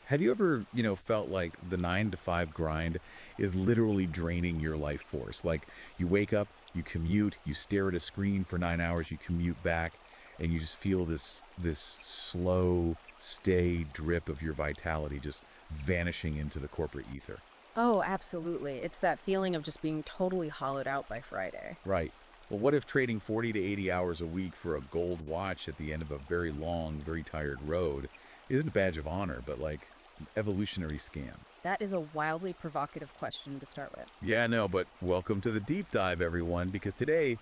Have you ever, felt like the 9 to 5 grind is literally draining your life force? Like you wake up, you commute, you stare at a screen for 9 hours, you commute back, and you just feel this slow, stay drip of your vitality just vanishing into the corporate ether. Oh, absolutely. It's that feeling of just being totally hollowed out by Friday. Right. Well, what if trading 40 to 80 hours a week for a gold watch at the end of a very long, very tired road isn't a badge of honor, but like an evolutionary scam? That is a wildly provocative question to start with. Yeah, no, but welcome to the deep dive, everyone, because today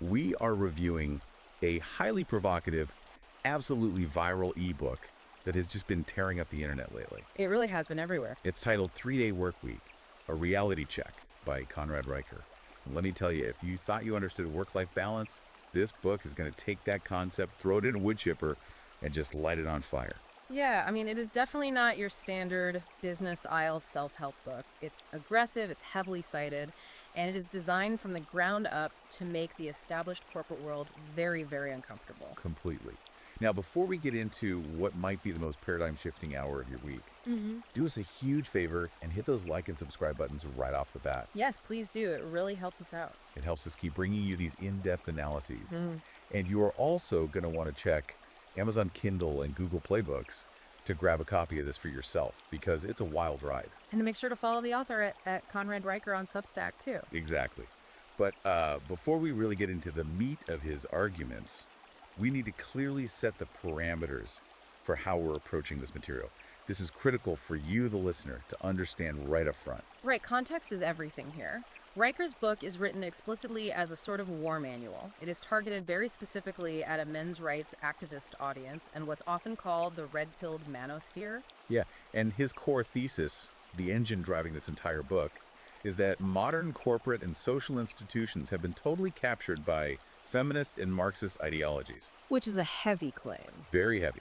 we are reviewing a highly provocative, absolutely viral ebook that has just been tearing up the internet lately. It really has been everywhere. It's titled 3 Day Workweek, a reality check by Conrad Riker. And let me tell you, if you thought you understood work-life balance, this book is going to take that concept, throw it in a wood chipper, and just light it on fire. Yeah, I mean, it is definitely not your standard business aisle self-help book. It's aggressive, it's heavily cited, and it is designed from the ground up to make the established corporate world very, very uncomfortable. Completely. Now, before we get into what might be the most paradigm-shifting hour of your week, do us a huge favor and hit those like and subscribe buttons right off the bat. Yes, please do. It really helps us out. It helps us keep bringing you these in-depth analyses. And you are also going to want to check Amazon Kindle and Google Play Books to grab a copy of this for yourself because it's a wild ride. And to make sure to follow the author at Conrad Riker on Substack, too. Exactly. But before we really get into the meat of his arguments, we need to clearly set the parameters for how we're approaching this material. This is critical for you, the listener, to understand right up front. Right, context is everything here. Riker's book is written explicitly as a sort of war manual. It is targeted very specifically at a men's rights activist audience and what's often called the red-pilled manosphere. Yeah, and his core thesis, the engine driving this entire book, is that modern corporate and social institutions have been totally captured by feminist and Marxist ideologies. Which is a heavy claim. Very heavy.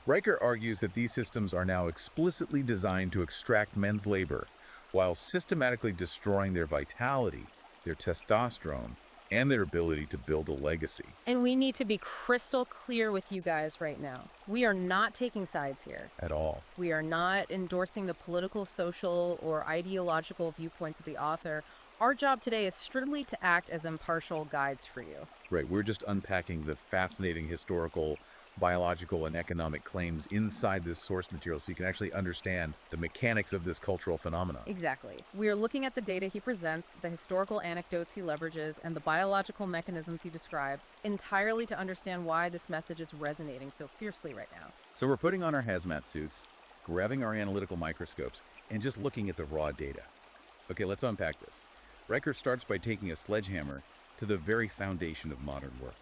Riker argues that these systems are now explicitly designed to extract men's labor while systematically destroying their vitality, their testosterone, and their ability to build a legacy. And we need to be crystal clear with you guys right now. We are not taking sides here. At all. We are not endorsing the political, social, or ideological viewpoints of the author. Our job today is strictly to act as impartial guides for you. Right, we're just unpacking the fascinating historical, biological, and economic claims inside this source material so you can actually understand the mechanics of this cultural phenomenon. Exactly. We are looking at the data he presents, the historical anecdotes he leverages, and the biological mechanisms he describes entirely to understand why this message is resonating so fiercely right now. So we're putting on our hazmat suits, grabbing our analytical microscopes, and just looking at the raw data. Okay, let's unpack this. Riker starts by taking a sledgehammer to the very foundation of modern work.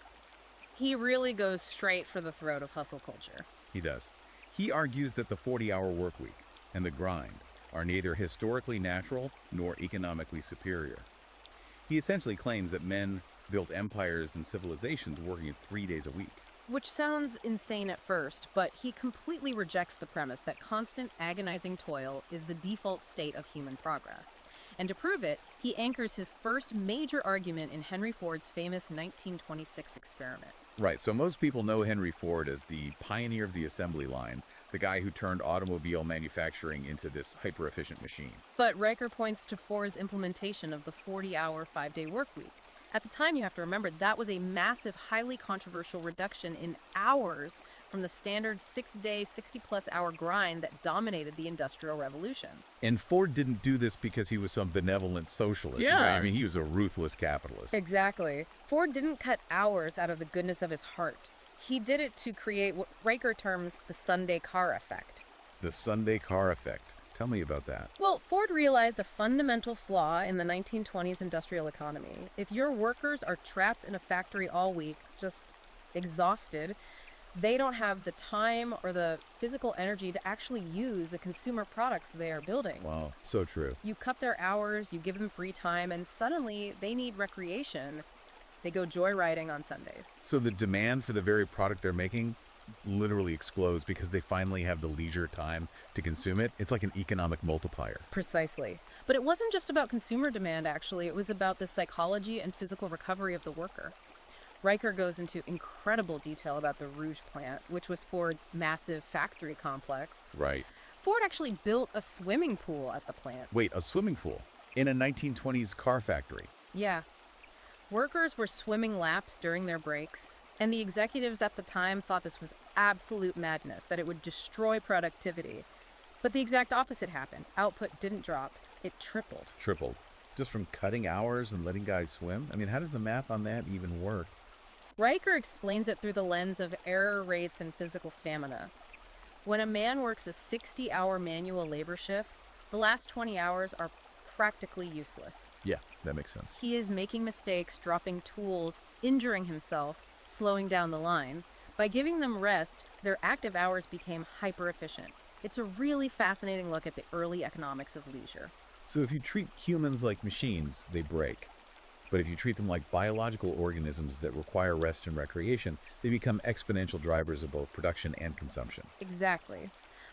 He really goes straight for the throat of hustle culture. He does. He argues that the 40-hour work week and the grind are neither historically natural nor economically superior. He essentially claims that men built empires and civilizations working in 3 days a week. Which sounds insane at first, but he completely rejects the premise that constant, agonizing toil is the default state of human progress. And to prove it, he anchors his first major argument in Henry Ford's famous 1926 experiment. Right, so most people know Henry Ford as the pioneer of the assembly line, the guy who turned automobile manufacturing into this hyper-efficient machine. But Riker points to Ford's implementation of the 40-hour, 5-day work week. At the time, you have to remember, that was a massive, highly controversial reduction in hours from the standard 6-day, 60-plus hour grind that dominated the Industrial Revolution. And Ford didn't do this because he was some benevolent socialist. Yeah. Right? I mean, he was a ruthless capitalist. Exactly. Ford didn't cut hours out of the goodness of his heart. He did it to create what Riker terms the Sunday car effect. The Sunday car effect. Tell me about that. Well, Ford realized a fundamental flaw in the 1920s industrial economy. If your workers are trapped in a factory all week, just exhausted, they don't have the time or the physical energy to actually use the consumer products they are building. Wow, so true. You cut their hours, you give them free time, and suddenly they need recreation. They go joyriding on Sundays. So the demand for the very product they're making literally explodes because they finally have the leisure time to consume it. It's like an economic multiplier. Precisely. But it wasn't just about consumer demand, actually. It was about the psychology and physical recovery of the worker. Riker goes into incredible detail about the Rouge plant, which was Ford's massive factory complex. Right. Ford actually built a swimming pool at the plant. Wait, a swimming pool in a 1920s car factory. Yeah. Workers were swimming laps during their breaks, and the executives at the time thought this was absolute madness, that it would destroy productivity. But the exact opposite happened. Output didn't drop, it tripled. Tripled. Just from cutting hours and letting guys swim? I mean, how does the math on that even work? Riker explains it through the lens of error rates and physical stamina. When a man works a 60-hour manual labor shift, the last 20 hours are practically useless. Yeah, that makes sense. He is making mistakes, dropping tools, injuring himself, slowing down the line. By giving them rest, their active hours became hyper-efficient. It's a really fascinating look at the early economics of leisure. So if you treat humans like machines, they break. But if you treat them like biological organisms that require rest and recreation, they become exponential drivers of both production and consumption. Exactly.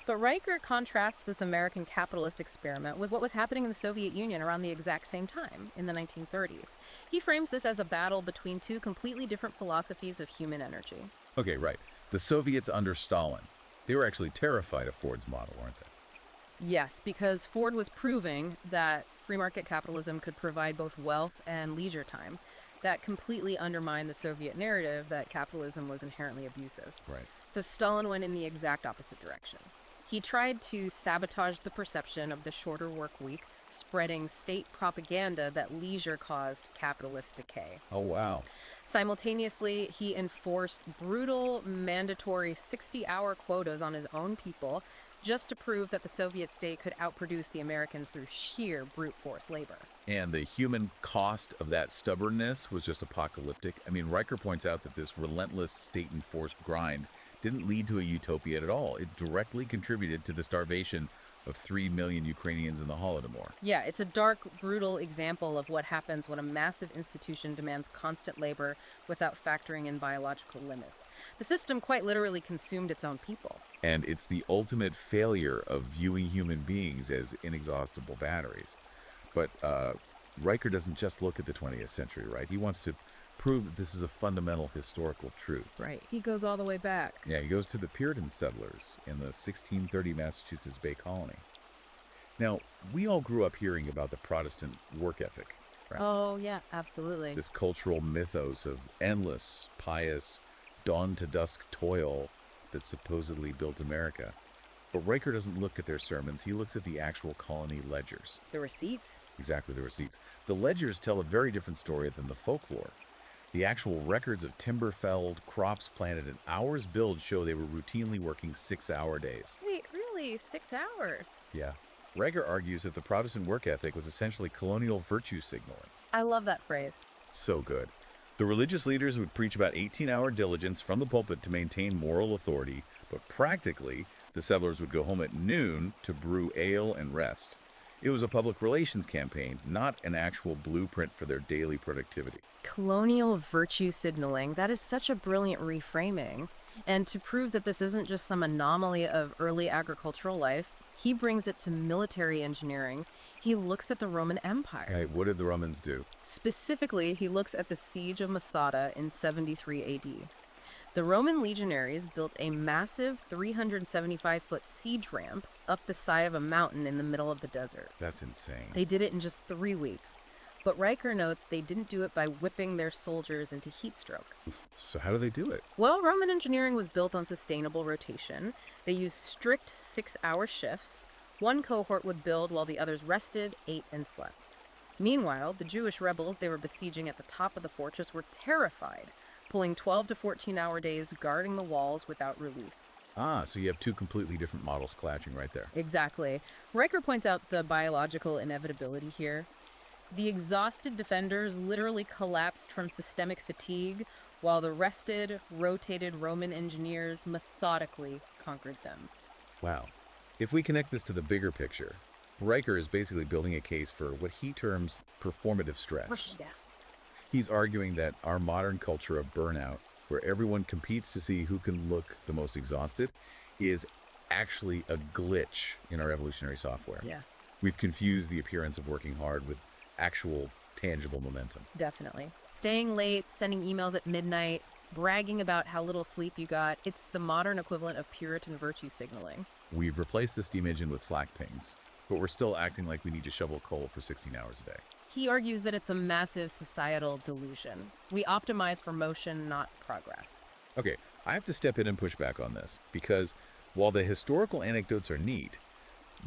But Riker contrasts this American capitalist experiment with what was happening in the Soviet Union around the exact same time, in the 1930s. He frames this as a battle between two completely different philosophies of human energy. Okay, right. The Soviets under Stalin. They were actually terrified of Ford's model, weren't they? Yes, because Ford was proving that free market capitalism could provide both wealth and leisure time. That completely undermined the Soviet narrative that capitalism was inherently abusive. Right. So Stalin went in the exact opposite direction. He tried to sabotage the perception of the shorter work week, spreading state propaganda that leisure caused capitalist decay. Oh, wow. Simultaneously, he enforced brutal, mandatory 60-hour quotas on his own people just to prove that the Soviet state could outproduce the Americans through sheer brute force labor. And the human cost of that stubbornness was just apocalyptic. I mean, Riker points out that this relentless state-enforced grind didn't lead to a utopia at all. It directly contributed to the starvation of 3 million Ukrainians in the Holodomor. Yeah, it's a dark, brutal example of what happens when a massive institution demands constant labor without factoring in biological limits. The system quite literally consumed its own people. And it's the ultimate failure of viewing human beings as inexhaustible batteries. But Riker doesn't just look at the 20th century, right? He wants to prove that this is a fundamental historical truth. Right. He goes all the way back. Yeah, he goes to the Puritan settlers in the 1630 Massachusetts Bay Colony. Now, we all grew up hearing about the Protestant work ethic, right? Oh, yeah, absolutely. This cultural mythos of endless, pious, dawn-to-dusk toil that supposedly built America. But Riker doesn't look at their sermons. He looks at the actual colony ledgers. The receipts? Exactly, the receipts. The ledgers tell a very different story than the folklore. The actual records of timber felled, crops planted, and hours billed show they were routinely working 6-hour days. Wait, really? 6 hours? Yeah. Riker argues that the Protestant work ethic was essentially colonial virtue signaling. I love that phrase. It's so good. The religious leaders would preach about 18-hour diligence from the pulpit to maintain moral authority, but practically, the settlers would go home at noon to brew ale and rest. It was a public relations campaign, not an actual blueprint for their daily productivity. Colonial virtue signaling. That is such a brilliant reframing. And to prove that this isn't just some anomaly of early agricultural life, he brings it to military engineering. He looks at the Roman Empire. Okay, what did the Romans do? Specifically, he looks at the siege of Masada in 73 AD. The Roman legionaries built a massive 375-foot siege ramp up the side of a mountain in the middle of the desert. That's insane. They did it in just 3 weeks. But Riker notes they didn't do it by whipping their soldiers into heat stroke. So how do they do it? Well, Roman engineering was built on sustainable rotation. They used strict 6-hour shifts. One cohort would build while the others rested, ate, and slept. Meanwhile, the Jewish rebels they were besieging at the top of the fortress were terrified, pulling 12 to 14-hour days guarding the walls without relief. Ah, so you have two completely different models clashing right there. Exactly. Riker points out the biological inevitability here. The exhausted defenders literally collapsed from systemic fatigue, while the rested, rotated Roman engineers methodically conquered them. Wow. If we connect this to the bigger picture, Riker is basically building a case for what he terms performative stress. Yes. He's arguing that our modern culture of burnout, where everyone competes to see who can look the most exhausted, is actually a glitch in our evolutionary software. Yeah, We've confused the appearance of working hard with actual tangible momentum. definitely. Staying late, sending emails at midnight, bragging about how little sleep you got. It's the modern equivalent of Puritan virtue signaling. We've replaced the steam engine with Slack pings, but we're still acting like we need to shovel coal for 16 hours a day. He argues that it's a massive societal delusion. We optimize for motion, not progress. Okay, I have to step in and push back on this, because while the historical anecdotes are neat,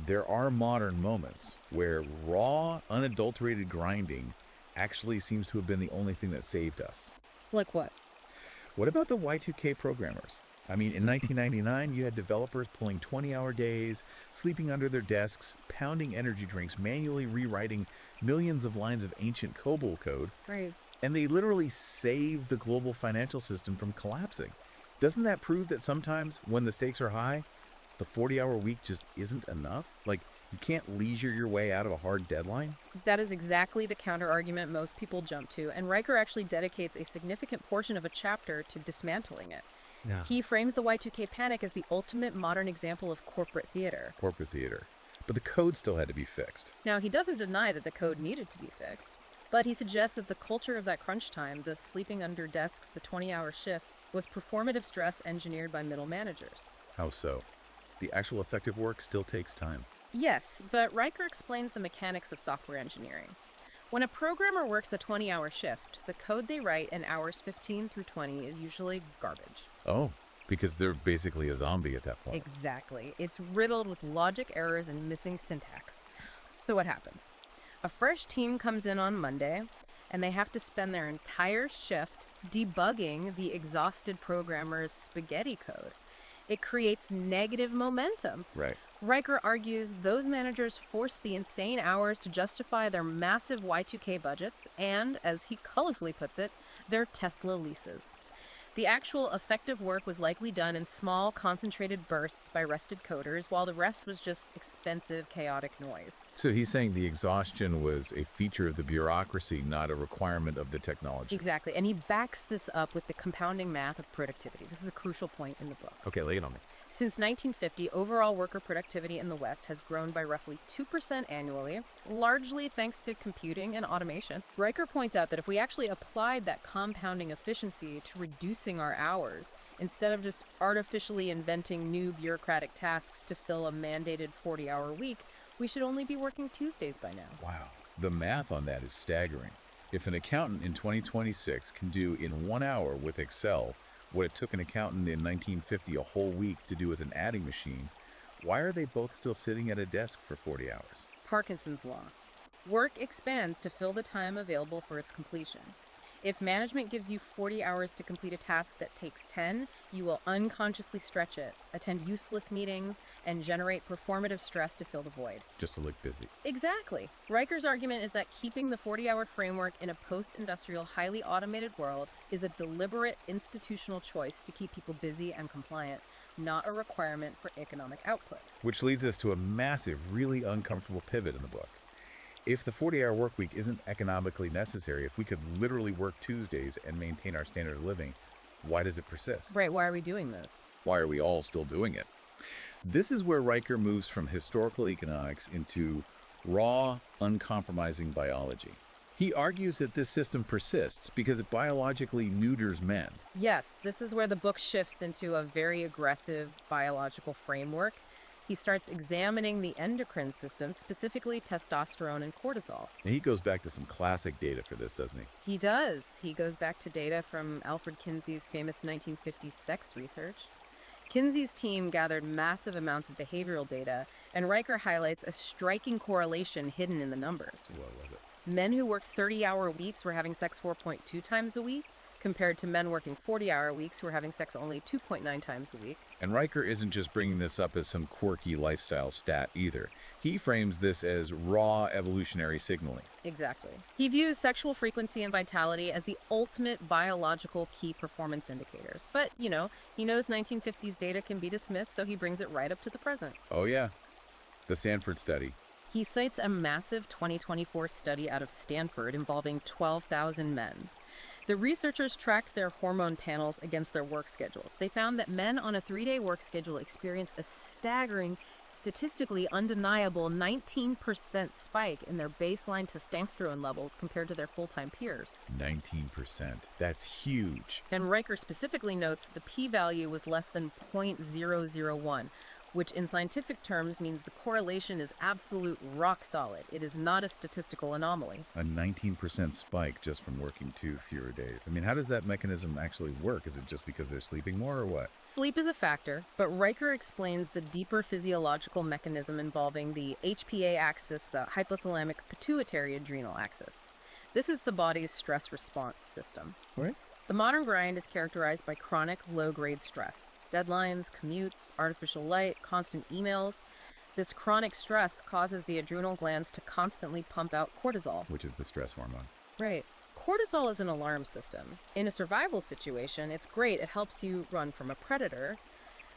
there are modern moments where raw, unadulterated grinding actually seems to have been the only thing that saved us. Like what? What about the Y2K programmers? I mean, in 1999, you had developers pulling 20-hour days, sleeping under their desks, pounding energy drinks, manually rewriting millions of lines of ancient COBOL code, Right. and they literally saved the global financial system from collapsing. Doesn't that prove that sometimes, when the stakes are high, the 40-hour week just isn't enough? Like, you can't leisure your way out of a hard deadline? That is exactly the counter-argument most people jump to, and Riker actually dedicates a significant portion of a chapter to dismantling it. Yeah. He frames the Y2K panic as the ultimate modern example of corporate theater. Corporate theater. But the code still had to be fixed. Now, he doesn't deny that the code needed to be fixed, but he suggests that the culture of that crunch time, the sleeping under desks, the 20-hour shifts, was performative stress engineered by middle managers. How so? The actual effective work still takes time. Yes, but Riker explains the mechanics of software engineering. When a programmer works a 20-hour shift, the code they write in hours 15 through 20 is usually garbage. Oh, because they're basically a zombie at that point. Exactly. It's riddled with logic errors and missing syntax. So what happens? A fresh team comes in on Monday, and they have to spend their entire shift debugging the exhausted programmer's spaghetti code. It creates negative momentum. Right. Riker argues those managers force the insane hours to justify their massive Y2K budgets and, as he colorfully puts it, their Tesla leases. The actual effective work was likely done in small, concentrated bursts by rested coders, while the rest was just expensive, chaotic noise. So he's saying the exhaustion was a feature of the bureaucracy, not a requirement of the technology. Exactly, and he backs this up with the compounding math of productivity. This is a crucial point in the book. Okay, lay it on me. Since 1950, overall worker productivity in the West has grown by roughly 2% annually, largely thanks to computing and automation. Riker points out that if we actually applied that compounding efficiency to reducing our hours, instead of just artificially inventing new bureaucratic tasks to fill a mandated 40-hour week, we should only be working Tuesdays by now. Wow. The math on that is staggering. If an accountant in 2026 can do in 1 hour with Excel what it took an accountant in 1950 a whole week to do with an adding machine, why are they both still sitting at a desk for 40 hours? Parkinson's law. Work expands to fill the time available for its completion. If management gives you 40 hours to complete a task that takes 10, you will unconsciously stretch it, attend useless meetings, and generate performative stress to fill the void. Just to look busy. Exactly. Riker's argument is that keeping the 40-hour framework in a post-industrial, highly automated world is a deliberate institutional choice to keep people busy and compliant, not a requirement for economic output. Which leads us to a massive, really uncomfortable pivot in the book. If the 40-hour work week isn't economically necessary, if we could literally work Tuesdays and maintain our standard of living, why does it persist? Right, why are we doing this? Why are we all still doing it? This is where Riker moves from historical economics into raw, uncompromising biology. He argues that this system persists because it biologically neuters men. Yes, this is where the book shifts into a very aggressive biological framework. He starts examining the endocrine system, specifically testosterone and cortisol. And he goes back to some classic data for this, doesn't he? He does. He goes back to data from Alfred Kinsey's famous 1950s sex research. Kinsey's team gathered massive amounts of behavioral data, and Riker highlights a striking correlation hidden in the numbers. What was it? Men who worked 30-hour weeks were having sex 4.2 times a week, compared to men working 40-hour weeks who are having sex only 2.9 times a week. And Riker isn't just bringing this up as some quirky lifestyle stat either. He frames this as raw evolutionary signaling. Exactly. He views sexual frequency and vitality as the ultimate biological key performance indicators. But, he knows 1950s data can be dismissed, so he brings it right up to the present. Oh yeah, the Stanford study. He cites a massive 2024 study out of Stanford involving 12,000 men. The researchers tracked their hormone panels against their work schedules. They found that men on a 3-day work schedule experienced a staggering statistically undeniable 19% spike in their baseline testosterone levels compared to their full-time peers. 19%. That's huge. And Riker specifically notes the p-value was less than 0.001, which in scientific terms means the correlation is absolute rock solid. It is not a statistical anomaly. A 19% spike just from working 2 fewer days. I mean, how does that mechanism actually work? Is it just because they're sleeping more or what? Sleep is a factor, but Riker explains the deeper physiological mechanism involving the HPA axis, the hypothalamic pituitary adrenal axis. This is the body's stress response system. Right. The modern grind is characterized by chronic low-grade stress. Deadlines, commutes, artificial light, constant emails. This chronic stress causes the adrenal glands to constantly pump out cortisol. Which is the stress hormone. Right. Cortisol is an alarm system. In a survival situation, it's great. It helps you run from a predator.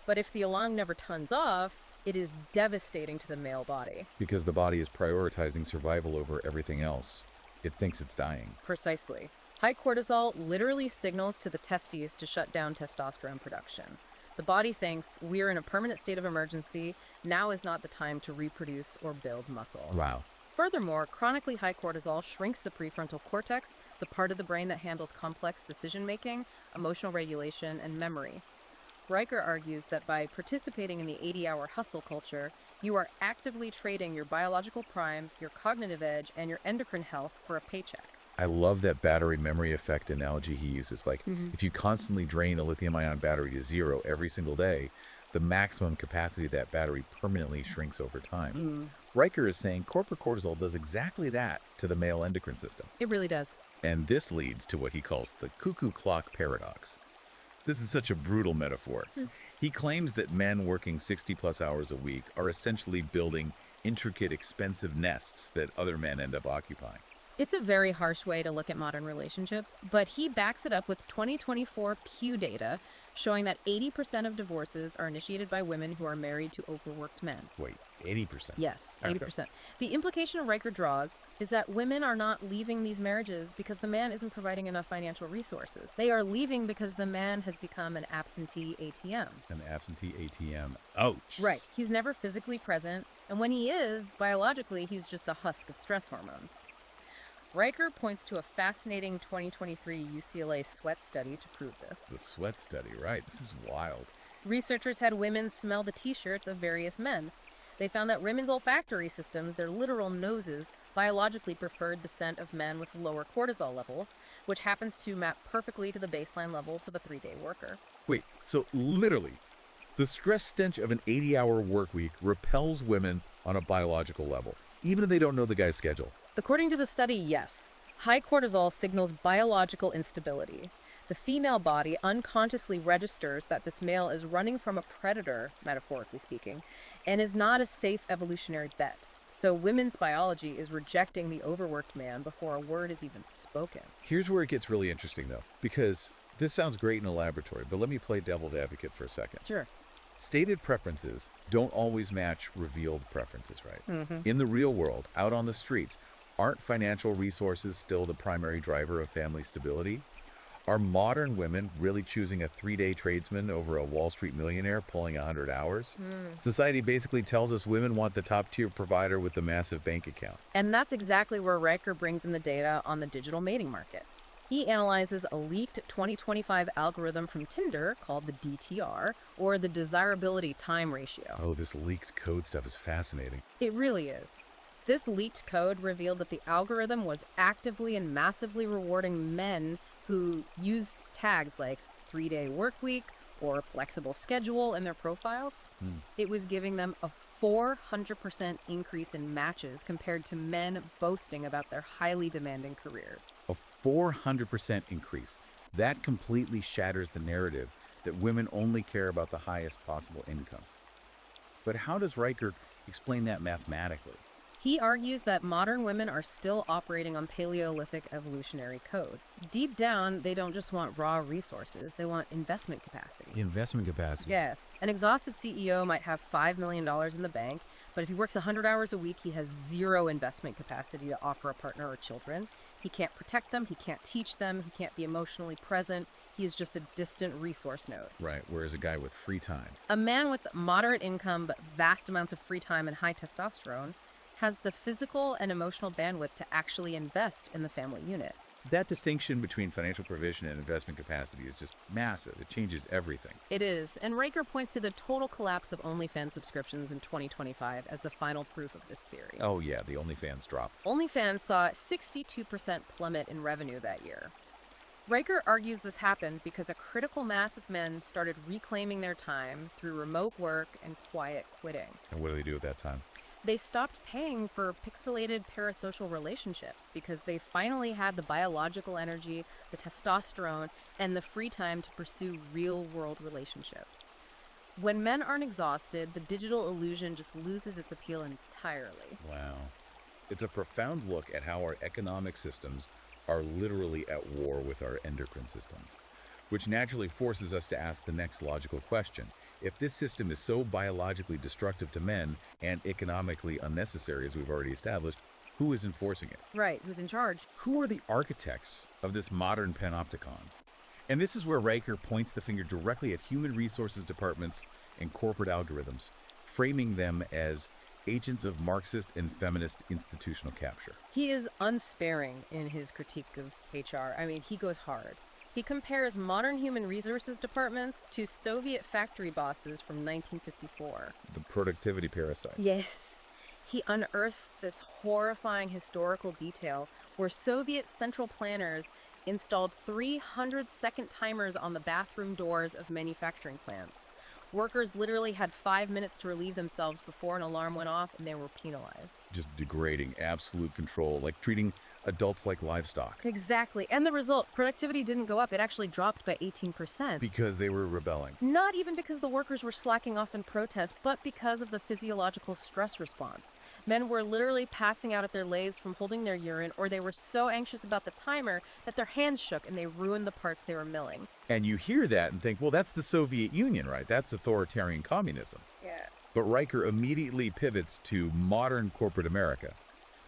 But if the alarm never turns off, it is devastating to the male body. Because the body is prioritizing survival over everything else. It thinks it's dying. Precisely. High cortisol literally signals to the testes to shut down testosterone production. The body thinks we're in a permanent state of emergency. Now is not the time to reproduce or build muscle. Wow. Furthermore, chronically high cortisol shrinks the prefrontal cortex, the part of the brain that handles complex decision-making, emotional regulation, and memory. Riker argues that by participating in the 80-hour hustle culture, you are actively trading your biological prime, your cognitive edge, and your endocrine health for a paycheck. I love that battery memory effect analogy he uses. Like, if you constantly drain a lithium-ion battery to 0 every single day, the maximum capacity of that battery permanently shrinks over time. Riker is saying corporate cortisol does exactly that to the male endocrine system. It really does. And this leads to what he calls the cuckoo clock paradox. This is such a brutal metaphor. He claims that men working 60-plus hours a week are essentially building intricate, expensive nests that other men end up occupying. It's a very harsh way to look at modern relationships, but he backs it up with 2024 Pew data showing that 80% of divorces are initiated by women who are married to overworked men. Wait, 80%? Yes, 80%. The implication Riker draws is that women are not leaving these marriages because the man isn't providing enough financial resources. They are leaving because the man has become an absentee ATM. An absentee ATM. Ouch. Right. He's never physically present, and when he is, biologically, he's just a husk of stress hormones. Riker points to a fascinating 2023 UCLA sweat study to prove this. The sweat study, right? This is wild. Researchers had women smell the t-shirts of various men. They found that women's olfactory systems, their literal noses, biologically preferred the scent of men with lower cortisol levels, which happens to map perfectly to the baseline levels of a 3-day worker. Wait, so literally, the stress stench of an 80-hour work week repels women on a biological level, even if they don't know the guy's schedule. According to the study, yes. High cortisol signals biological instability. The female body unconsciously registers that this male is running from a predator, metaphorically speaking, and is not a safe evolutionary bet. So women's biology is rejecting the overworked man before a word is even spoken. Here's where it gets really interesting, though, because this sounds great in a laboratory, but let me play devil's advocate for a second. Sure. Stated preferences don't always match revealed preferences, right? In the real world, out on the streets, aren't financial resources still the primary driver of family stability? Are modern women really choosing a 3-day tradesman over a Wall Street millionaire pulling 100 hours? Society basically tells us women want the top-tier provider with the massive bank account. And that's exactly where Riker brings in the data on the digital mating market. He analyzes a leaked 2025 algorithm from Tinder called the DTR, or the desirability time ratio. Oh, this leaked code stuff is fascinating. It really is. This leaked code revealed that the algorithm was actively and massively rewarding men who used tags like 3-day work week or flexible schedule in their profiles. It was giving them a 400% increase in matches compared to men boasting about their highly demanding careers. A 400% increase. That completely shatters the narrative that women only care about the highest possible income. But how does Riker explain that mathematically? He argues that modern women are still operating on Paleolithic evolutionary code. Deep down, they don't just want raw resources, they want investment capacity. Investment capacity. Yes. An exhausted CEO might have $5 million in the bank, but if he works 100 hours a week, he has zero investment capacity to offer a partner or children. He can't protect them, he can't teach them, he can't be emotionally present. He is just a distant resource node. Right, whereas a guy with free time. A man with moderate income but vast amounts of free time and high testosterone has the physical and emotional bandwidth to actually invest in the family unit. That distinction between financial provision and investment capacity is just massive. It changes everything. It is, and Riker points to the total collapse of OnlyFans subscriptions in 2025 as the final proof of this theory. Oh yeah, the OnlyFans drop. OnlyFans saw a 62% plummet in revenue that year. Riker argues this happened because a critical mass of men started reclaiming their time through remote work and quiet quitting. And what do they do at that time? They stopped paying for pixelated parasocial relationships because they finally had the biological energy, the testosterone, and the free time to pursue real-world relationships. When men aren't exhausted, the digital illusion just loses its appeal entirely. Wow. It's a profound look at how our economic systems are literally at war with our endocrine systems, which naturally forces us to ask the next logical question. If this system is so biologically destructive to men and economically unnecessary, as we've already established, who is enforcing it? Right, who's in charge? Who are the architects of this modern panopticon? And this is where Riker points the finger directly at human resources departments and corporate algorithms, framing them as agents of Marxist and feminist institutional capture. He is unsparing in his critique of HR. I mean, he goes hard. He compares modern human resources departments to Soviet factory bosses from 1954. The productivity parasite. Yes. He unearths this horrifying historical detail where Soviet central planners installed 300-second timers on the bathroom doors of manufacturing plants. Workers literally had 5 minutes to relieve themselves before an alarm went off, and they were penalized. Just degrading, absolute control, like treating adults like livestock. Exactly. And the result, productivity didn't go up. It actually dropped by 18%. Because they were rebelling. Not even because the workers were slacking off in protest, but because of the physiological stress response. Men were literally passing out at their lathes from holding their urine, or they were so anxious about the timer that their hands shook and they ruined the parts they were milling. And you hear that and think, well, that's the Soviet Union, right? That's authoritarian communism. Yeah. But Riker immediately pivots to modern corporate America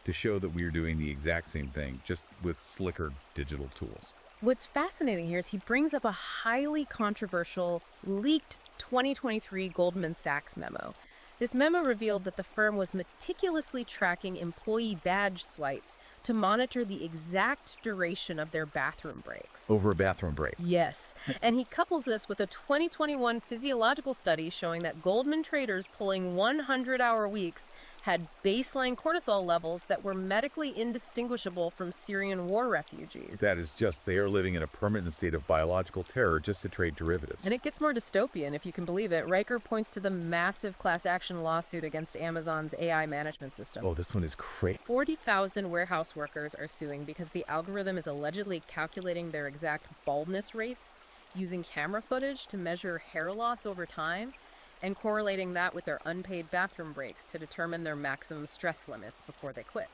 to show that we are doing the exact same thing, just with slicker digital tools. What's fascinating here is he brings up a highly controversial, leaked 2023 Goldman Sachs memo. This memo revealed that the firm was meticulously tracking employee badge swipes to monitor the exact duration of their bathroom breaks. Over a bathroom break. Yes, and he couples this with a 2021 physiological study showing that Goldman traders pulling 100-hour weeks had baseline cortisol levels that were medically indistinguishable from Syrian war refugees. That is just, they are living in a permanent state of biological terror just to trade derivatives. And it gets more dystopian, if you can believe it. Riker points to the massive class action lawsuit against Amazon's AI management system. Oh, this one is crazy. 40,000 warehouse workers are suing because the algorithm is allegedly calculating their exact baldness rates using camera footage to measure hair loss over time and correlating that with their unpaid bathroom breaks to determine their maximum stress limits before they quit.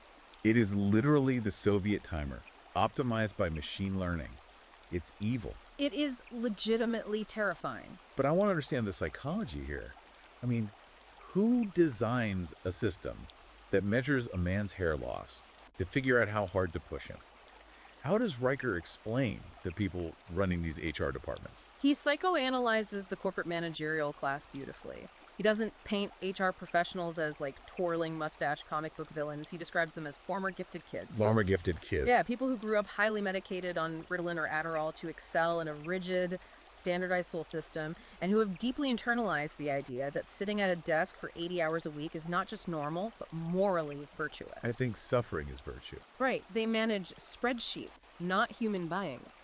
It is literally the Soviet timer, optimized by machine learning. It's evil. It is legitimately terrifying. But I want to understand the psychology here. I mean, who designs a system that measures a man's hair loss to figure out how hard to push him? How does Riker explain the people running these HR departments? He psychoanalyzes the corporate managerial class beautifully. He doesn't paint HR professionals as like twirling mustache comic book villains. He describes them as former gifted kids. Former gifted kids. Yeah, people who grew up highly medicated on Ritalin or Adderall to excel in a rigid, standardized soul system, and who have deeply internalized the idea that sitting at a desk for 80 hours a week is not just normal, but morally virtuous. I think suffering is virtue. Right. They manage spreadsheets, not human beings.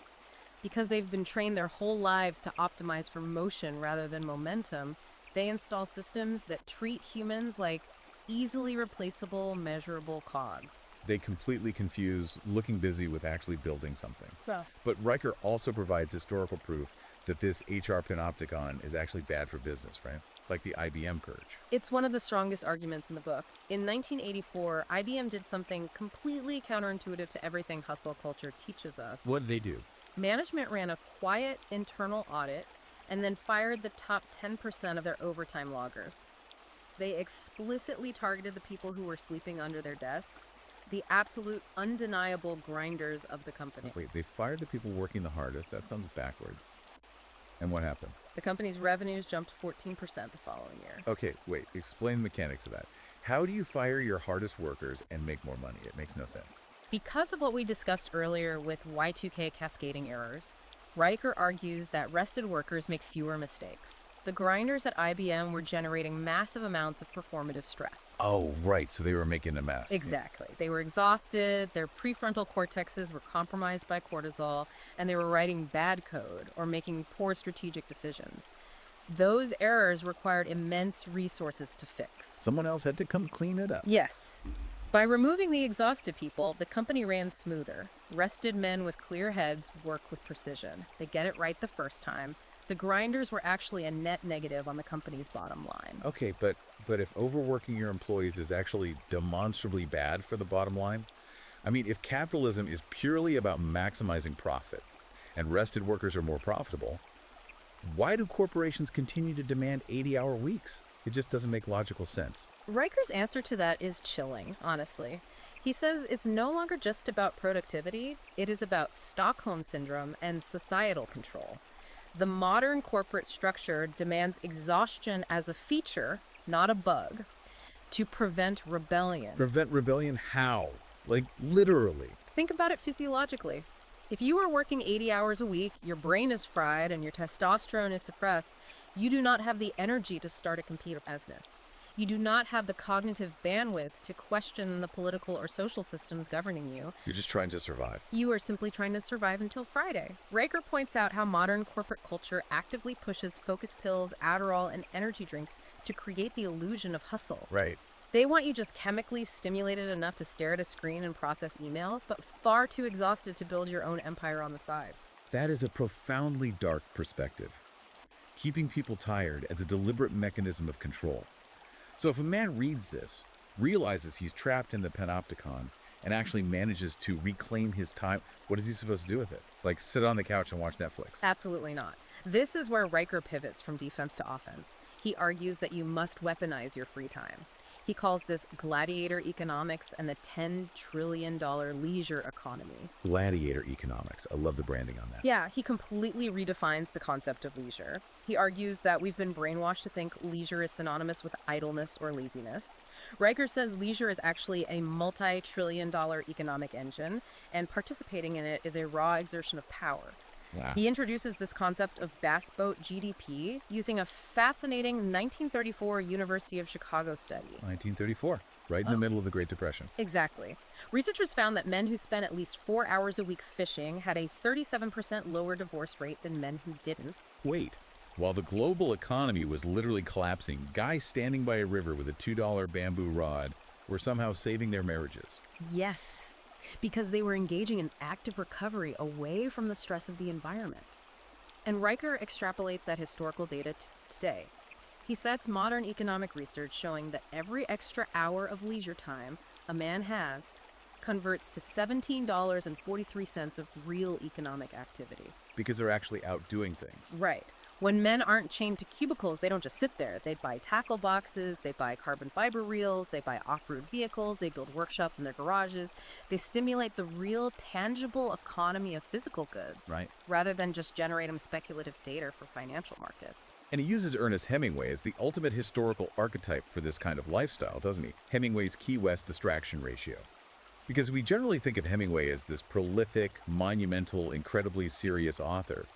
Because they've been trained their whole lives to optimize for motion rather than momentum, they install systems that treat humans like easily replaceable, measurable cogs. They completely confuse looking busy with actually building something. Well, But Riker also provides historical proof that this HR panopticon is actually bad for business, right? Like the IBM purge. it's one of the strongest arguments in the book. In 1984, IBM did something completely counterintuitive to everything hustle culture teaches us. What did they do? Management ran a quiet internal audit and then fired the top 10% of their overtime loggers. They explicitly targeted the people who were sleeping under their desks. the absolute undeniable grinders of the company. Wait, they fired the people working the hardest? That sounds backwards. And what happened? The company's revenues jumped 14% the following year. Okay, wait, explain the mechanics of that. How do you fire your hardest workers and make more money? It makes no sense. Because of what we discussed earlier with Y2K cascading errors, Riker argues that rested workers make fewer mistakes. The grinders at IBM were generating massive amounts of performative stress. Oh, right, so they were making a mess. Exactly. They were exhausted, their prefrontal cortexes were compromised by cortisol, and they were writing bad code or making poor strategic decisions. Those errors required immense resources to fix. Someone else had to come clean it up. Yes. By removing the exhausted people, the company ran smoother. Rested men with clear heads work with precision. They get it right the first time. The grinders were actually a net negative on the company's bottom line. Okay, but if overworking your employees is actually demonstrably bad for the bottom line, I mean, if capitalism is purely about maximizing profit and rested workers are more profitable, why do corporations continue to demand 80-hour weeks? It just doesn't make logical sense. Riker's answer to that is chilling, honestly. He says it's no longer just about productivity, it is about Stockholm Syndrome and societal control. The modern corporate structure demands exhaustion as a feature, not a bug, to prevent rebellion. Prevent rebellion how? Like, literally. Think about it physiologically. If you are working 80 hours a week, your brain is fried, and your testosterone is suppressed, you do not have the energy to start a competent business. You do not have the cognitive bandwidth to question the political or social systems governing you. You're just trying to survive. You are simply trying to survive until Friday. Riker points out how modern corporate culture actively pushes focus pills, Adderall, and energy drinks to create the illusion of hustle. Right. They want you just chemically stimulated enough to stare at a screen and process emails, but far too exhausted to build your own empire on the side. That is a profoundly dark perspective. Keeping people tired as a deliberate mechanism of control. So if a man reads this, realizes he's trapped in the panopticon, and actually manages to reclaim his time, what is he supposed to do with it? Like sit on the couch and watch Netflix? Absolutely not. This is where Riker pivots from defense to offense. He argues that you must weaponize your free time. He calls this gladiator economics and the $10 trillion leisure economy. Gladiator economics. I love the branding on that. Yeah, he completely redefines the concept of leisure. He argues that we've been brainwashed to think leisure is synonymous with idleness or laziness. Riker says leisure is actually a multi-trillion-dollar economic engine, and participating in it is a raw exertion of power. Wow. He introduces this concept of bass boat GDP using a fascinating 1934 University of Chicago study. 1934, right in the middle of the Great Depression. Exactly. Researchers found that men who spent at least 4 hours a week fishing had a 37% lower divorce rate than men who didn't. Wait, while the global economy was literally collapsing, guys standing by a river with a $2 bamboo rod were somehow saving their marriages. Yes, because they were engaging in active recovery away from the stress of the environment. And Riker extrapolates that historical data today. He cites modern economic research showing that every extra hour of leisure time a man has converts to $17.43 of real economic activity. Because they're actually out doing things. Right. When men aren't chained to cubicles, they don't just sit there. They buy tackle boxes, they buy carbon fiber reels, they buy off-road vehicles, they build workshops in their garages. They stimulate the real, tangible economy of physical goods, Right. rather than just generating speculative data for financial markets. And he uses Ernest Hemingway as the ultimate historical archetype for this kind of lifestyle, doesn't he? Hemingway's Key West distraction ratio. Because we generally think of Hemingway as this prolific, monumental, incredibly serious author.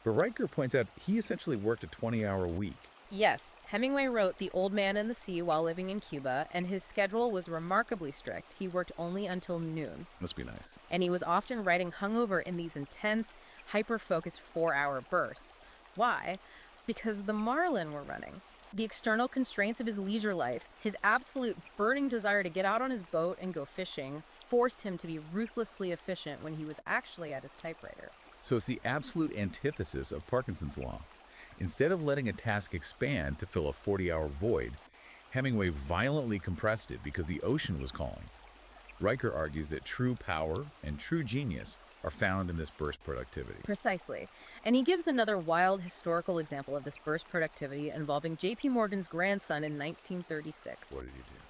But Riker points out he essentially worked a 20-hour week. Yes, Hemingway wrote The Old Man and the Sea while living in Cuba, and his schedule was remarkably strict. He worked only until noon. Must be nice. And he was often writing hungover in these intense, hyper-focused 4-hour bursts. Why? Because the marlin were running. The external constraints of his leisure life, his absolute burning desire to get out on his boat and go fishing, forced him to be ruthlessly efficient when he was actually at his typewriter. So it's the absolute antithesis of Parkinson's law. Instead of letting a task expand to fill a 40-hour void, Hemingway violently compressed it because the ocean was calling. Riker argues that true power and true genius are found in this burst productivity. Precisely. And he gives another wild historical example of this burst productivity involving J.P. Morgan's grandson in 1936. What did he do?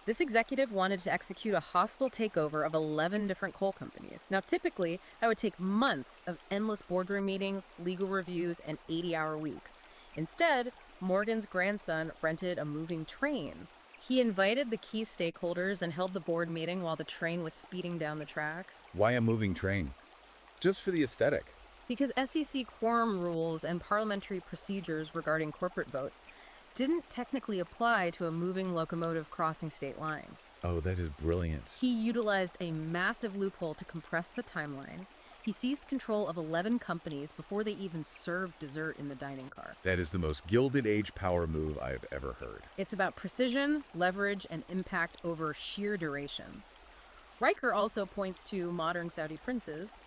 This executive wanted to execute a hostile takeover of 11 different coal companies. Now, typically, that would take months of endless boardroom meetings, legal reviews, and 80-hour weeks. Instead, Morgan's grandson rented a moving train. He invited the key stakeholders and held the board meeting while the train was speeding down the tracks. Why a moving train? Just for the aesthetic. Because SEC quorum rules and parliamentary procedures regarding corporate votes didn't technically apply to a moving locomotive crossing state lines. Oh, that is brilliant. He utilized a massive loophole to compress the timeline. He seized control of 11 companies before they even served dessert in the dining car. That is the most Gilded Age power move I've ever heard. It's about precision, leverage, and impact over sheer duration. Riker also points to modern Saudi princes.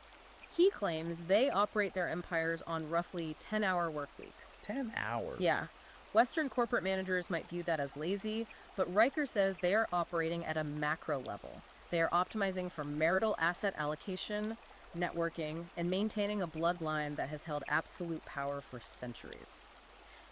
He claims they operate their empires on roughly 10-hour work weeks. 10 hours? Yeah. Western corporate managers might view that as lazy, but Riker says they are operating at a macro level. They are optimizing for marital asset allocation, networking, and maintaining a bloodline that has held absolute power for centuries.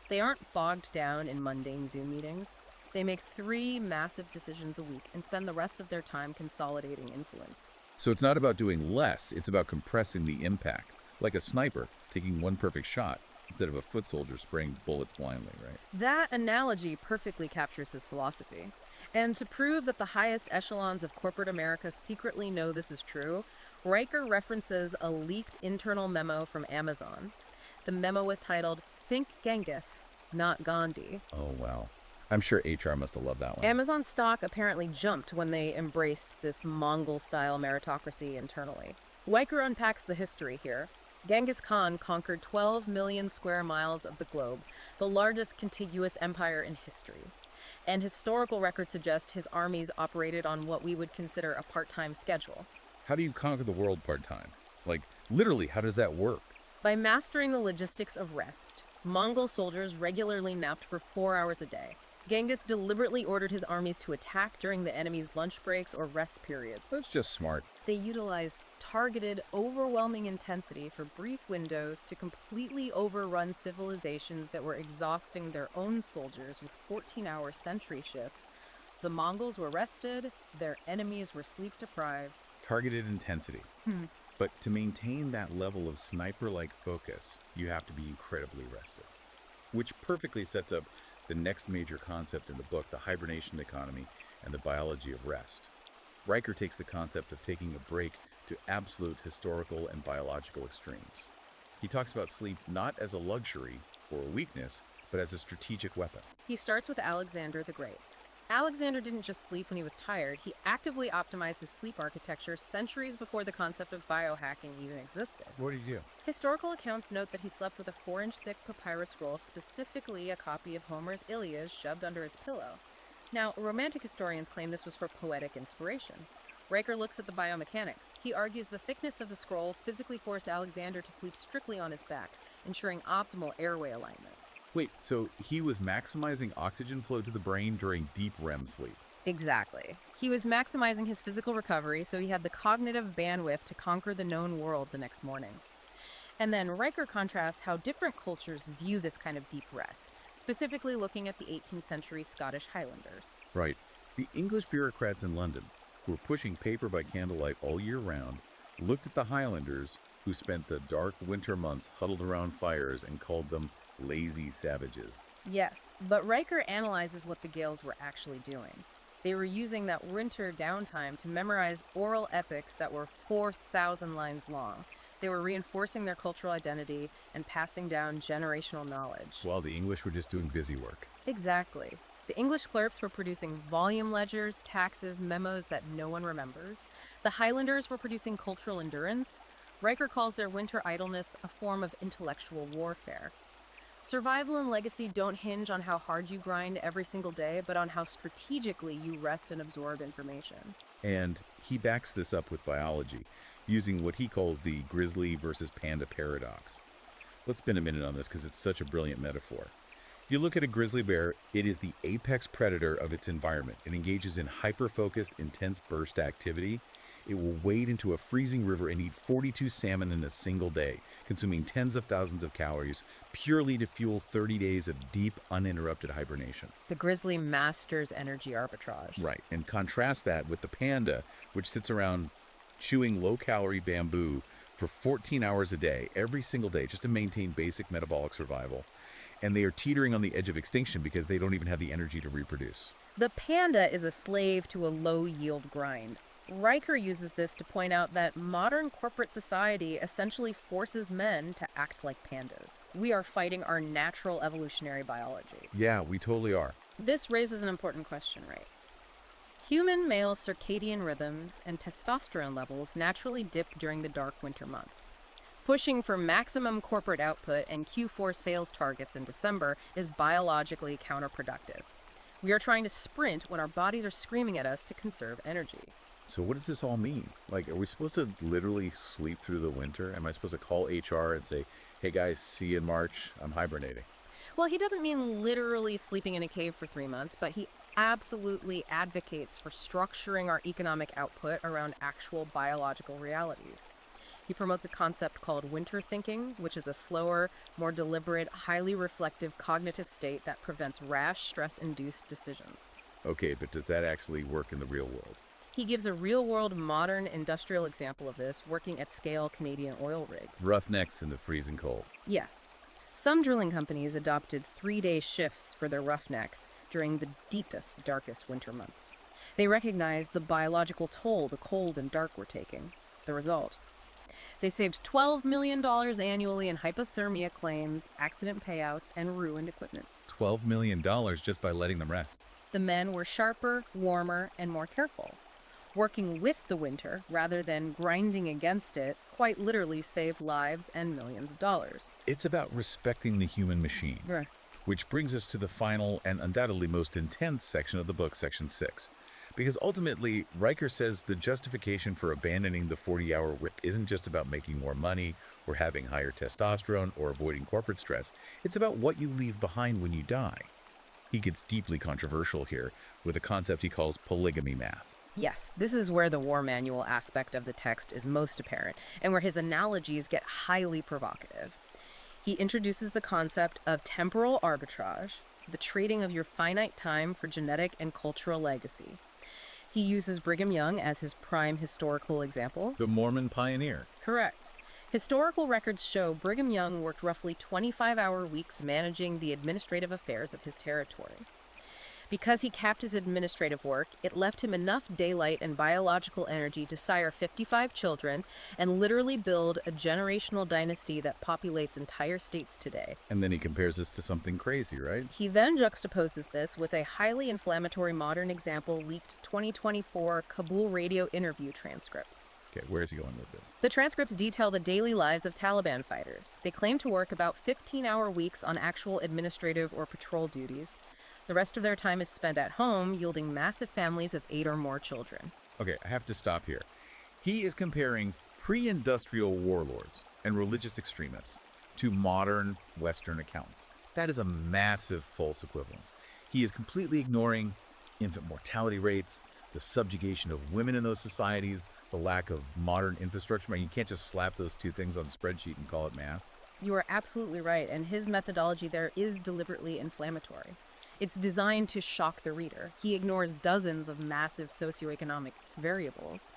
They aren't bogged down in mundane Zoom meetings. They make 3 massive decisions a week and spend the rest of their time consolidating influence. So it's not about doing less, it's about compressing the impact. Like a sniper taking one perfect shot instead of a foot soldier spraying bullets blindly, right? That analogy perfectly captures his philosophy. And to prove that the highest echelons of corporate America secretly know this is true, Riker references a leaked internal memo from Amazon. The memo was titled, "Think Genghis, Not Gandhi." Oh, wow. I'm sure HR must have loved that one. Amazon stock apparently jumped when they embraced this Mongol-style meritocracy internally. Riker unpacks the history here. Genghis Khan conquered 12 million square miles of the globe, the largest contiguous empire in history. And historical records suggest his armies operated on what we would consider a part-time schedule. How do you conquer the world part-time? Like, literally, how does that work? By mastering the logistics of rest, Mongol soldiers regularly napped for 4 hours a day. Genghis deliberately ordered his armies to attack during the enemy's lunch breaks or rest periods. That's just smart. They utilized targeted, overwhelming intensity for brief windows to completely overrun civilizations that were exhausting their own soldiers with 14-hour sentry shifts. The Mongols were rested, their enemies were sleep-deprived. Targeted intensity. But to maintain that level of sniper-like focus, you have to be incredibly rested. Which perfectly sets up the next major concept in the book, the hibernation economy and the biology of rest. Riker takes the concept of taking a break to absolute historical and biological extremes. He talks about sleep not as a luxury or a weakness, but as a strategic weapon. He starts with Alexander the Great. Alexander didn't just sleep when he was tired, he actively optimized his sleep architecture centuries before the concept of biohacking even existed. What did he do? Historical accounts note that he slept with a 4-inch thick papyrus scroll, specifically a copy of Homer's Iliad, shoved under his pillow. Now, romantic historians claim this was for poetic inspiration. Riker looks at the biomechanics. He argues the thickness of the scroll physically forced Alexander to sleep strictly on his back, ensuring optimal airway alignment. Wait, so he was maximizing oxygen flow to the brain during deep REM sleep. Exactly. He was maximizing his physical recovery, so he had the cognitive bandwidth to conquer the known world the next morning. And then Riker contrasts how different cultures view this kind of deep rest, specifically looking at the 18th century Scottish Highlanders. Right. The English bureaucrats in London, who were pushing paper by candlelight all year round, looked at the Highlanders, who spent the dark winter months huddled around fires, and called them lazy savages. Yes, but Riker analyzes what the Gaels were actually doing. They were using that winter downtime to memorize oral epics that were 4,000 lines long. They were reinforcing their cultural identity and passing down generational knowledge. While the English were just doing busy work. Exactly. The English clerks were producing volume ledgers, taxes, memos that no one remembers. The Highlanders were producing cultural endurance. Riker calls their winter idleness a form of intellectual warfare. Survival and legacy don't hinge on how hard you grind every single day, but on how strategically you rest and absorb information. And he backs this up with biology, using what he calls the grizzly versus panda paradox. Let's spend a minute on this because it's such a brilliant metaphor. If you look at a grizzly bear, it is the apex predator of its environment. It engages in hyper-focused, intense burst activity. It will wade into a freezing river and eat 42 salmon in a single day, consuming tens of thousands of calories purely to fuel 30 days of deep, uninterrupted hibernation. The grizzly masters energy arbitrage. Right, and contrast that with the panda, which sits around chewing low-calorie bamboo for 14 hours a day, every single day, just to maintain basic metabolic survival. And they are teetering on the edge of extinction because they don't even have the energy to reproduce. The panda is a slave to a low-yield grind. Riker uses this to point out that modern corporate society essentially forces men to act like pandas. We are fighting our natural evolutionary biology. Yeah, we totally are. This raises an important question, right? Human male circadian rhythms and testosterone levels naturally dip during the dark winter months. Pushing for maximum corporate output and Q4 sales targets in December is biologically counterproductive. We are trying to sprint when our bodies are screaming at us to conserve energy. So what does this all mean? Like, are we supposed to literally sleep through the winter? Am I supposed to call HR and say, hey guys, see you in March, I'm hibernating? Well, he doesn't mean literally sleeping in a cave for 3 months, but he absolutely advocates for structuring our economic output around actual biological realities. He promotes a concept called winter thinking, which is a slower, more deliberate, highly reflective cognitive state that prevents rash, stress-induced decisions. Okay, but does that actually work in the real world? He gives a real-world, modern, industrial example of this working at scale Canadian oil rigs. Roughnecks in the freezing cold. Yes. Some drilling companies adopted 3-day shifts for their roughnecks during the deepest, darkest winter months. They recognized the biological toll the cold and dark were taking. The result? They saved $12 million annually in hypothermia claims, accident payouts, and ruined equipment. $12 million just by letting them rest. The men were sharper, warmer, and more careful. Working with the winter rather than grinding against it quite literally saved lives and millions of dollars. It's about respecting the human machine. Right. Which brings us to the final and undoubtedly most intense section of the book, section 6. Because ultimately, Riker says the justification for abandoning the 40-hour week isn't just about making more money or having higher testosterone or avoiding corporate stress. It's about what you leave behind when you die. He gets deeply controversial here with a concept he calls polygamy math. Yes, this is where the war manual aspect of the text is most apparent, and where his analogies get highly provocative. He introduces the concept of temporal arbitrage, the trading of your finite time for genetic and cultural legacy. He uses Brigham Young as his prime historical example. The Mormon pioneer. Correct. Historical records show Brigham Young worked roughly 25-hour weeks managing the administrative affairs of his territory. Because he capped his administrative work, it left him enough daylight and biological energy to sire 55 children and literally build a generational dynasty that populates entire states today. And then he compares this to something crazy, right? He then juxtaposes this with a highly inflammatory modern example leaked 2024 Kabul radio interview transcripts. Okay, where is he going with this? The transcripts detail the daily lives of Taliban fighters. They claim to work about 15-hour weeks on actual administrative or patrol duties. The rest of their time is spent at home, yielding massive families of 8 or more children. Okay, I have to stop here. He is comparing pre-industrial warlords and religious extremists to modern Western accountants. That is a massive false equivalence. He is completely ignoring infant mortality rates, the subjugation of women in those societies, the lack of modern infrastructure. I mean, you can't just slap those two things on a spreadsheet and call it math. You are absolutely right, and his methodology there is deliberately inflammatory. It's designed to shock the reader. He ignores dozens of massive socioeconomic variables,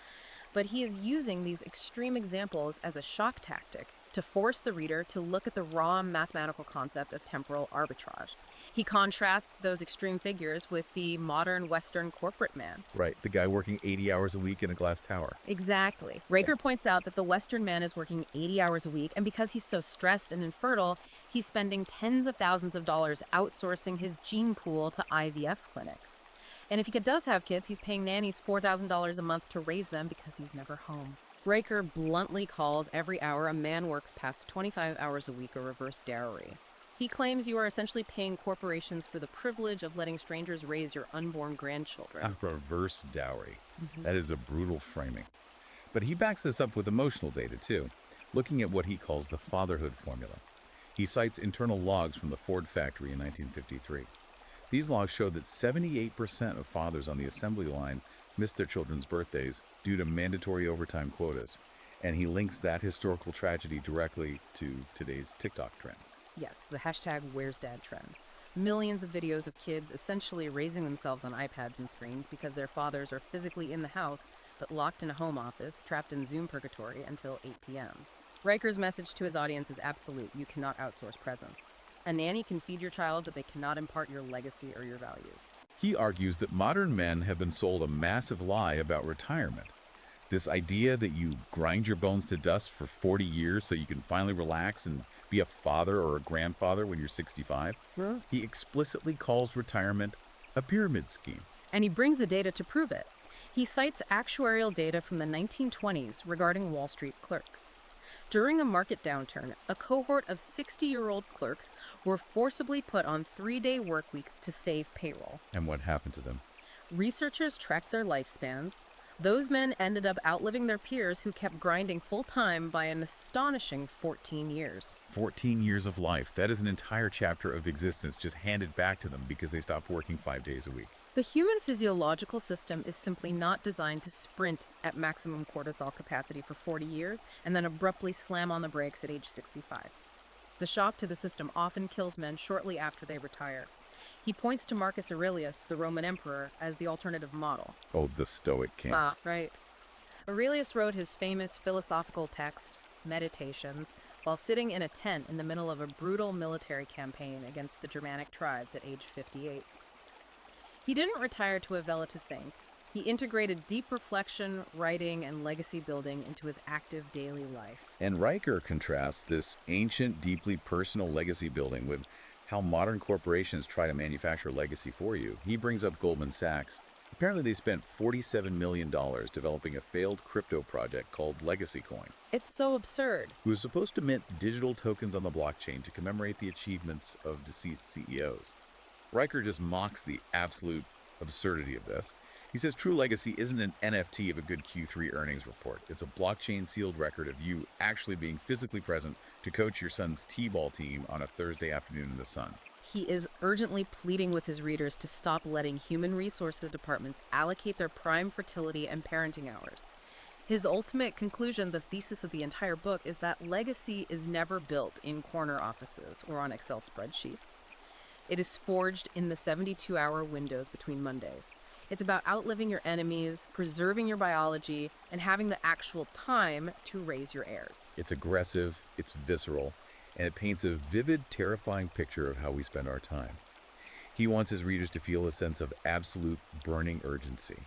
but he is using these extreme examples as a shock tactic to force the reader to look at the raw mathematical concept of temporal arbitrage. He contrasts those extreme figures with the modern Western corporate man. Right, the guy working 80 hours a week in a glass tower. Exactly. Riker points out that the Western man is working 80 hours a week, and because he's so stressed and infertile, he's spending tens of thousands of dollars outsourcing his gene pool to IVF clinics. And if he does have kids, he's paying nannies $4,000 a month to raise them because he's never home. Riker bluntly calls every hour a man works past 25 hours a week a reverse dowry. He claims you are essentially paying corporations for the privilege of letting strangers raise your unborn grandchildren. A reverse dowry. That is a brutal framing. But he backs this up with emotional data, too, looking at what he calls the fatherhood formula. He cites internal logs from the Ford factory in 1953. These logs show that 78% of fathers on the assembly line miss their children's birthdays due to mandatory overtime quotas. And he links that historical tragedy directly to today's TikTok trends. Yes, the hashtag Where's Dad trend. Millions of videos of kids essentially raising themselves on iPads and screens because their fathers are physically in the house but locked in a home office, trapped in Zoom purgatory until 8 p.m. Riker's message to his audience is absolute. You cannot outsource presence. A nanny can feed your child, but they cannot impart your legacy or your values. He argues that modern men have been sold a massive lie about retirement. This idea that you grind your bones to dust for 40 years so you can finally relax and be a father or a grandfather when you're 65. He explicitly calls retirement a pyramid scheme. And he brings the data to prove it. He cites actuarial data from the 1920s regarding Wall Street clerks. During a market downturn, a cohort of 60-year-old clerks were forcibly put on 3-day work weeks to save payroll. And what happened to them? Researchers tracked their lifespans. Those men ended up outliving their peers who kept grinding full-time by an astonishing 14 years. 14 years of life. That is an entire chapter of existence just handed back to them because they stopped working 5 days a week. The human physiological system is simply not designed to sprint at maximum cortisol capacity for 40 years and then abruptly slam on the brakes at age 65. The shock to the system often kills men shortly after they retire. He points to Marcus Aurelius, the Roman emperor, as the alternative model. Oh, the Stoic king. Right. Aurelius wrote his famous philosophical text, Meditations, while sitting in a tent in the middle of a brutal military campaign against the Germanic tribes at age 58. He didn't retire to a villa to think. He integrated deep reflection, writing, and legacy building into his active daily life. And Riker contrasts this ancient, deeply personal legacy building with how modern corporations try to manufacture legacy for you. He brings up Goldman Sachs. Apparently they spent $47 million developing a failed crypto project called Legacy Coin. It's so absurd. It was supposed to mint digital tokens on the blockchain to commemorate the achievements of deceased CEOs. Riker just mocks the absolute absurdity of this. He says true legacy isn't an NFT of a good Q3 earnings report. It's a blockchain sealed record of you actually being physically present to coach your son's T-ball team on a Thursday afternoon in the sun. He is urgently pleading with his readers to stop letting human resources departments allocate their prime fertility and parenting hours. His ultimate conclusion, the thesis of the entire book, is that legacy is never built in corner offices or on Excel spreadsheets. It is forged in the 72-hour windows between Mondays. It's about outliving your enemies, preserving your biology, and having the actual time to raise your heirs. It's aggressive, it's visceral, and it paints a vivid, terrifying picture of how we spend our time. He wants his readers to feel a sense of absolute burning urgency.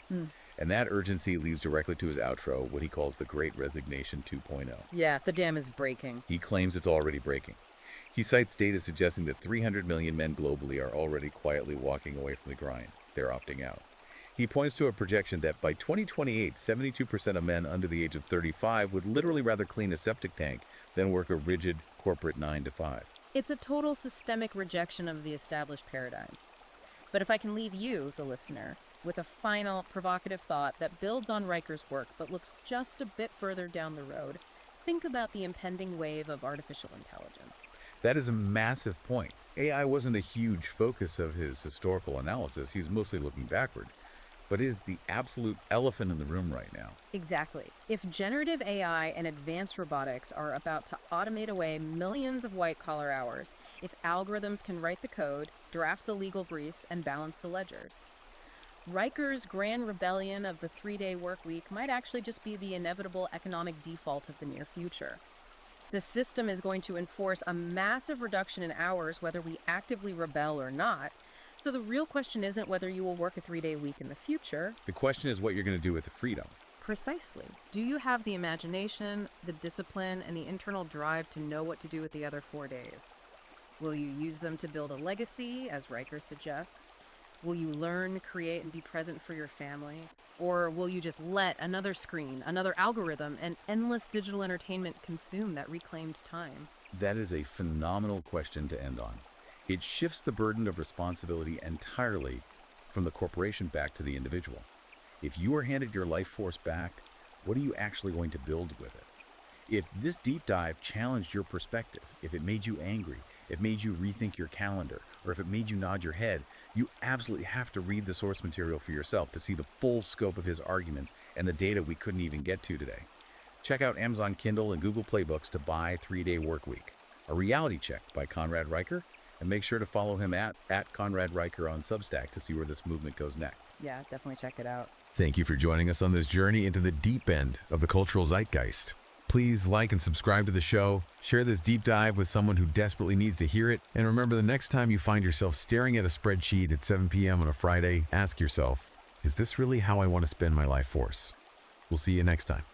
And that urgency leads directly to his outro, what he calls the Great Resignation 2.0. Yeah, the dam is breaking. He claims it's already breaking. He cites data suggesting that 300 million men globally are already quietly walking away from the grind. They're opting out. He points to a projection that by 2028, 72% of men under the age of 35 would literally rather clean a septic tank than work a rigid corporate 9 to 5. It's a total systemic rejection of the established paradigm. But if I can leave you, the listener, with a final provocative thought that builds on Riker's work but looks just a bit further down the road, think about the impending wave of artificial intelligence. That is a massive point. AI wasn't a huge focus of his historical analysis. He was mostly looking backward. But it is the absolute elephant in the room right now. Exactly. If generative AI and advanced robotics are about to automate away millions of white-collar hours, if algorithms can write the code, draft the legal briefs, and balance the ledgers, Riker's grand rebellion of the 3-day work week might actually just be the inevitable economic default of the near future. The system is going to enforce a massive reduction in hours whether we actively rebel or not. So the real question isn't whether you will work a 3-day week in the future. The question is what you're going to do with the freedom. Precisely. Do you have the imagination, the discipline, and the internal drive to know what to do with the other 4 days? Will you use them to build a legacy, as Riker suggests? Will you learn, create, and be present for your family? Or will you just let another screen, another algorithm, and endless digital entertainment consume that reclaimed time? That is a phenomenal question to end on. It shifts the burden of responsibility entirely from the corporation back to the individual. If you are handed your life force back, what are you actually going to build with it? If this deep dive challenged your perspective, if it made you angry, if it made you rethink your calendar, or if it made you nod your head, You absolutely have to read the source material for yourself to see the full scope of his arguments and the data we couldn't even get to today. Check out Amazon Kindle and Google Playbooks to buy 3-Day Workweek, a reality check by Conrad Riker, and make sure to follow him at Conrad Riker on Substack to see where this movement goes next. Yeah, definitely check it out. Thank you for joining us on this journey into the deep end of the cultural zeitgeist. Please like and subscribe to the show, share this deep dive with someone who desperately needs to hear it, and remember, the next time you find yourself staring at a spreadsheet at 7 p.m. on a Friday, ask yourself, is this really how I want to spend my life force? We'll see you next time.